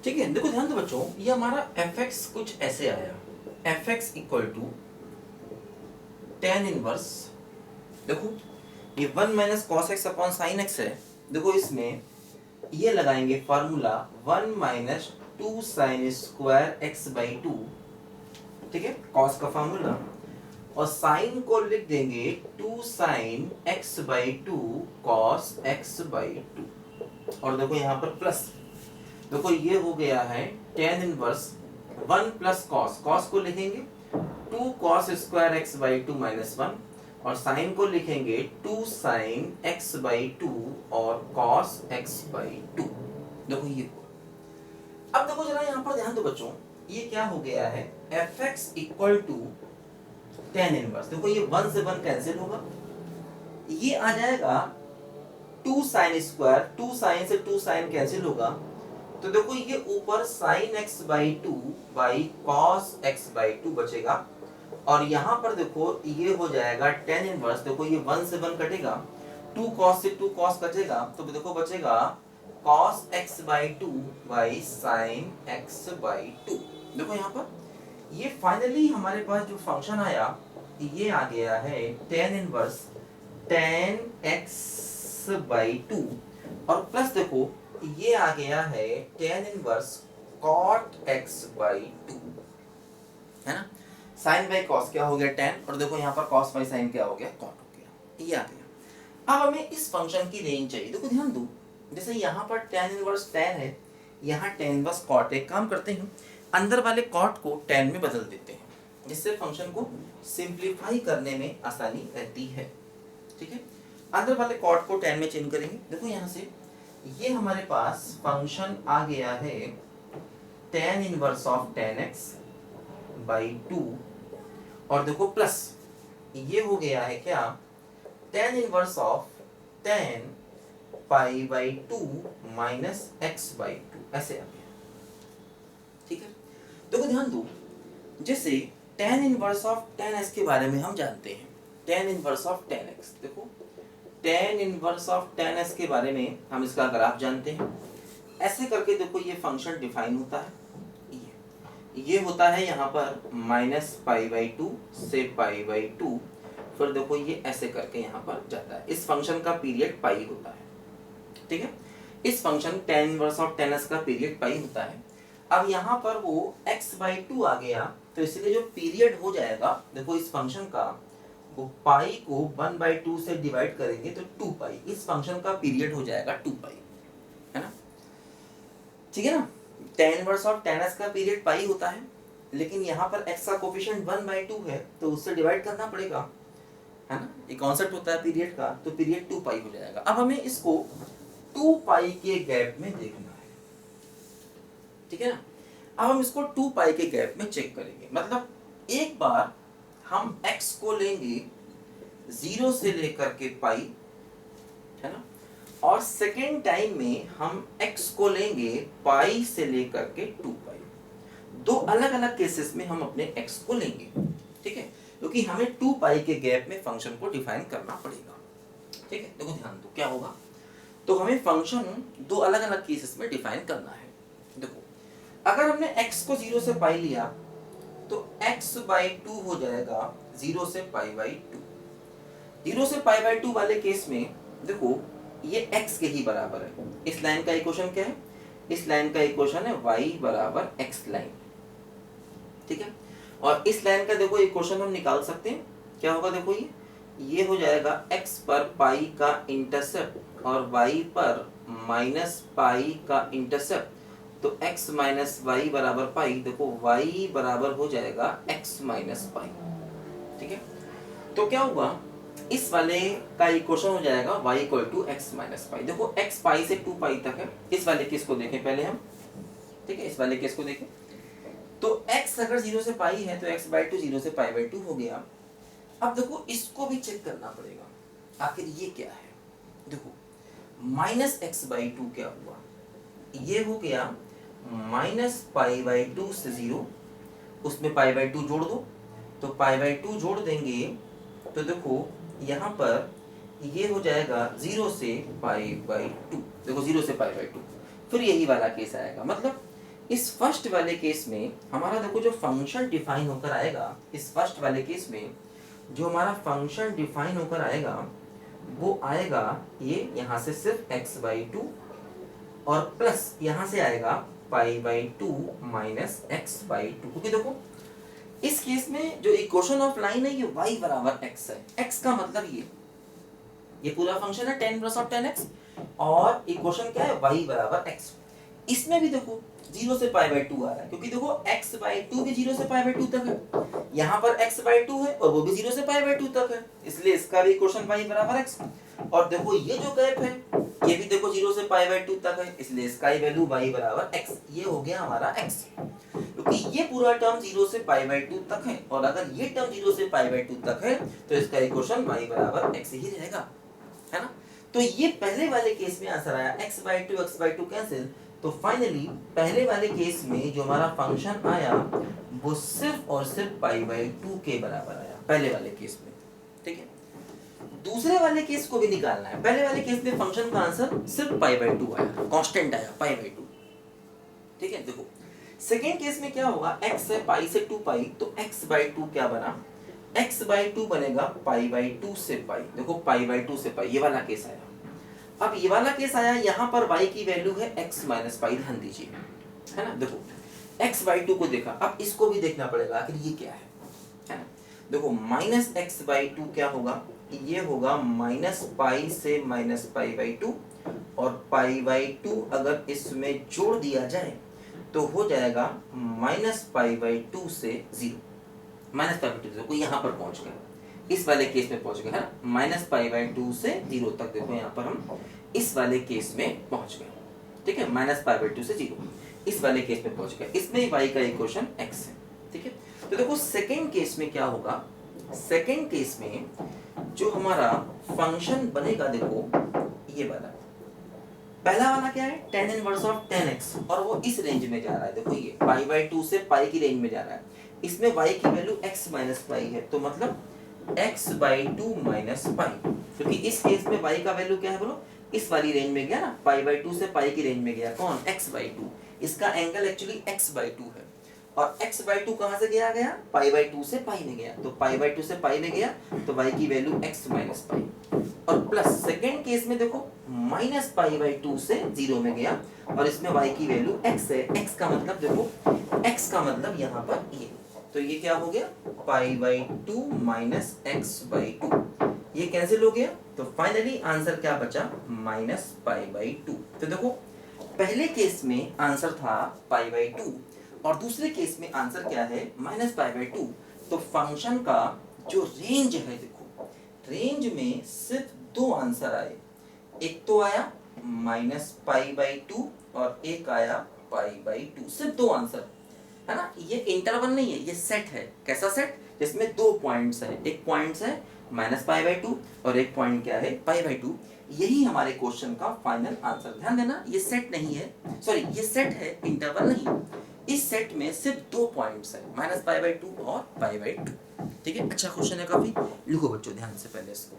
ठीक है, देखो ध्यान दो बच्चों, ये हमारा एफ एक्स कुछ ऐसे आया, f x equal to tan inverse, देखो ये one minus cos x upon sin x है। देखो इसमें ये लगाएंगे formula one minus two sin square x by two, ठीक है, कॉस का फॉर्मूला, और साइन को लिख देंगे two sin x by two cos x by two, और देखो यहाँ पर प्लस, देखो ये हो गया है tan inverse one plus cos, cos को लिखेंगे two cos square x by two minus one, और साइन को लिखेंगे two sin x by two और कॉस एक्स बाई टू। देखो ये, अब देखो जरा यहाँ पर ध्यान दो बच्चों, ये क्या हो गया है, f x equal to tan inverse, देखो ये वन से वन कैंसिल होगा, ये आ जाएगा two sin square, two sin से टू साइन कैंसिल होगा, तो देखो ये ऊपर sin x by two by cos x by two बचेगा, और यहाँ पर देखो ये हो जाएगा टेन इनवर्स, देखो ये वन से वन कटेगा, टू कॉस से टू कॉस कटेगा, तो देखो बचेगा cos x by two by sine x by two. देखो यहाँ पर ये फाइनली हमारे पास जो फंक्शन आया ये आ गया है tan inverse tan x by two, और प्लस देखो ये आ गया है tan inverse cot x by two, है ना, साइन बाई कॉस क्या हो गया टेन, और देखो यहाँ पर कॉस बाई साइन क्या हो गया, कॉट हो गया, ये आ गया। अब हमें इस फंक्शन की रेंज चाहिए, देखो ध्यान दो, जैसे यहाँ पर टेन इनवर्स टेन है, यहाँ टेन इनवर्स कॉट, एक काम करते हैं अंदर वाले कॉट को टेन में बदल देते हैं, जिससे फंक्शन को सिंप्लीफाई करने में आसानी रहती है, ठीक है, अंदर वाले कॉट को टेन में चेंज करेंगे। देखो यहाँ से ये हमारे पास फंक्शन आ गया है tan inverse of tan x by two, और देखो प्लस ये हो गया है क्या, tan inverse of tan pi by two minus x by two, ऐसे आ गया, ठीक है। देखो ध्यान दो, जैसे tan inverse of tan x के बारे में हम जानते हैं, tan inverse of tan x, देखो tan inverse of tan x के बारे में हम इसका ग्राफ जानते हैं, ऐसे करके देखो ये फंक्शन डिफाइन होता है, ये होता है यहाँ पर माइनस पाई बाई टू से पाई बाई टू, फिर देखो ये ऐसे करके यहाँ पर जाता है, इस फंक्शन का पीरियड पाई होता है, ठीक है, इस function ten inverse of tan x का पीरियड पाई होता है। अब यहाँ पर वो x बाई टू आ गया, तो इसलिए जो पीरियड हो जाएगा, देखो इस फंक्शन का, वो पाई को वन बाई टू से डिवाइड करेंगे तो टू पाई, इस फंक्शन का पीरियड हो जाएगा टू पाई, है ना, ठीक है ना, ten inverse of tan x का पीरियड पाई होता है, लेकिन यहाँ पर x का कोफिशिएंट वन बाई टू है, तो उससे डिवाइड करना पड़ेगा, है ना, ये कॉन्सेप्ट होता है पीरियड का, तो पीरियड टू पाई हो जाएगा। अब हमें इसको टू पाई के गैप में देखना है, ठीक है ना, अब हम इसको टू पाई के गैप में चेक करेंगे, मतलब एक बार हम x को लेंगे जीरो से लेकर के पाई, है ना, और सेकेंड टाइम में हम x को लेंगे पाई से लेकर के टू पाई, दो अलग अलग केसेस में हम अपने x को लेंगे, ठीक है, क्योंकि हमें टू पाई के गैप में फंक्शन को डिफाइन करना पड़ेगा, ठीक है। देखो ध्यान दो क्या होगा, तो हमें फंक्शन दो अलग अलग केसेस में डिफाइन करना है। देखो अगर हमने x को जीरो से पाई लिया तो x बाई टू हो जाएगा जीरो से पाई बाई टू, जीरो से पाई बाई टू वाले केस में देखो ये x के ही बराबर है, इस लाइन का इक्वेशन क्या है, इस लाइन का इक्वेशन है y बराबर x लाइन, ठीक है, और इस लाइन का देखो इक्वेशन हम निकाल सकते हैं, क्या होगा, देखो ये हो जाएगा x पर पाई का इंटरसेप्ट और y पर माइनस पाई का इंटरसेप्ट, तो x माइनस वाई बराबर पाई, देखो y बराबर हो जाएगा x माइनस पाई, ठीक है, तो क्या होगा, इस वाले का इक्वेशन हो जाएगा y equal to x minus pi, देखो x पाई से टू पाई तक है, इस वाले केस को देखें पहले हम, ठीक है, इस वाले केस को देखें, तो x अगर जीरो से पाई है तो x बाई टू जीरो से पाई बाई टू हो गया। अब देखो इसको भी चेक करना पड़ेगा, आखिर ये क्या है, देखो माइनस एक्स बाई टू क्या हुआ, ये हो गया माइनस पाई बाई टू से जीरो, उसमें पाई बाई टू जोड़ दो, तो पाई बाई टू जोड़ देंगे तो देखो यहाँ पर ये हो जाएगा जीरो से पाई बाई टू, देखो जीरो से पाई बाई टू, फिर यही वाला केस आएगा, मतलब इस फर्स्ट वाले केस में हमारा देखो जो फंक्शन डिफाइन होकर आएगा, इस फर्स्ट वाले केस में जो हमारा फंक्शन डिफाइन होकर आएगा वो आएगा ये यहाँ से सिर्फ x/2 और प्लस यहाँ से आएगा π/2 माइनस x/2, क्योंकि देखो इस केस में जो इक्वेशन ऑफ लाइन है ये y बराबर x है। x का मतलब ये पूरा फंक्शन है tan inverse of tan x और इक्वेशन क्या है y बराबर x। इसमें भी देखो 0 से π/2 आ रहा है, क्योंकि देखो x/2 भी 0 से π/2 तक है, यहाँ पर x/2 है और वो भी 0 से π/2 तक है, इसलिए इसका भी इक्वेशन y बराबर x। और देखो ये जो गैप है ये भी देखो 0 से π/2 तक है, इसलिए इसका ही वैल्यू y बराबर x। ये हो गया हमारा x, क्योंकि ये पूरा टर्म 0 से π/2 तक है और अगर ये टर्म 0 से π/2 तक है तो इसका इक्वेशन y बराबर x ही रहेगा, है ना। तो ये पहले वाले केस में आंसर आया x/2 कैंसिल। तो फाइनली पहले वाले केस में जो हमारा फंक्शन आया वो सिर्फ और सिर्फ π/2 के बराबर आया पहले वाले केस में, ठीक है। दूसरे वाले केस को भी निकालना है। पहले वाले केस में फंक्शन का आंसर सिर्फ π/2 आया, कांस्टेंट आया π/2, ठीक है। देखो सेकेंड केस में क्या होगा, x है पाई से 2π, तो x/2 क्या बना, x/2 बनेगा π/2 से π। देखो π/2 से π, ये वाला केस आया। अब ये वाला केस आया, यहाँ पर y की वैल्यू है x माइनस पाई, ध्यान दीजिए, है ना। देखो x/2 को देखा, अब इसको भी देखना पड़ेगा आखिर ये क्या है ना। देखो माइनस x/2 क्या होगा, ये होगा माइनस पाई से माइनस π/2 और π/2 अगर इसमें जोड़ दिया जाए तो हो जाएगा माइनस π/2 से 0। माइनस π/2 देखो यहाँ पर पहुंच गए, इस वाले केस में पहुंच गए, है ना। माइनस π/2 से 0 तक देखो यहाँ पर हम इस वाले केस में पहुंच गए, ठीक है। माइनस π/2 से 0 इस वाले केस में पहुंच गए, इसमें y का इक्वेशन x है, ठीक है। तो देखो सेकेंड केस में क्या होगा, सेकेंड केस में जो हमारा फंक्शन बनेगा देखो ये वाला, पहला वाला क्या है tan inverse of tan x और वो इस रेंज में जा रहा है। देखो ये π/2 से पाई की रेंज में जा रहा है, इसमें y की वैल्यू x माइनस पाई है, तो मतलब x/2 माइनस पाई, क्योंकि इस केस में y का वैल्यू क्या है बोलो, इस वाली रेंज में गया ना, π/2 से पाई की रेंज में गया, कौन, x/2। इसका एंगल एक्चुअली x/2 है और x/2 कहां से गया π/2 से पाई में गया, तो π/2 से पाई में गया तो y की वैल्यू x माइनस पाई और प्लस सेकेंड केस में देखो माइनस π/2 से 0 में गया और इसमें y की वैल्यू x है। x का मतलब देखो, x का मतलब यहाँ पर ये, तो ये क्या हो गया π/2 माइनस x/2, ये कैंसिल हो गया, तो फाइनली आंसर क्या बचा, माइनस π/2। तो देखो पहले केस में आंसर था π/2 और दूसरे केस में आंसर क्या है, माइनस π/2। तो फंक्शन का जो रेंज है देखो, रेंज में सिर्फ दो आंसर आए, एक तो आया माइनस π/2 और एक आया π/2, सिर्फ दो आंसर, है ना। ये इंटरवल नहीं है, ये सेट है। कैसा सेट, जिसमें दो पॉइंट्स है, एक पॉइंट्स है माइनस π/2 और एक पॉइंट क्या है π/2। यही हमारे क्वेश्चन का फाइनल आंसर। ध्यान देना ये सेट नहीं है, सॉरी ये सेट है, इंटरवल नहीं। इस सेट में सिर्फ दो पॉइंट्स है, माइनस π/2 और π/2, ठीक है। अच्छा क्वेश्चन है काफी, लिखो बच्चों ध्यान से पहले इसको।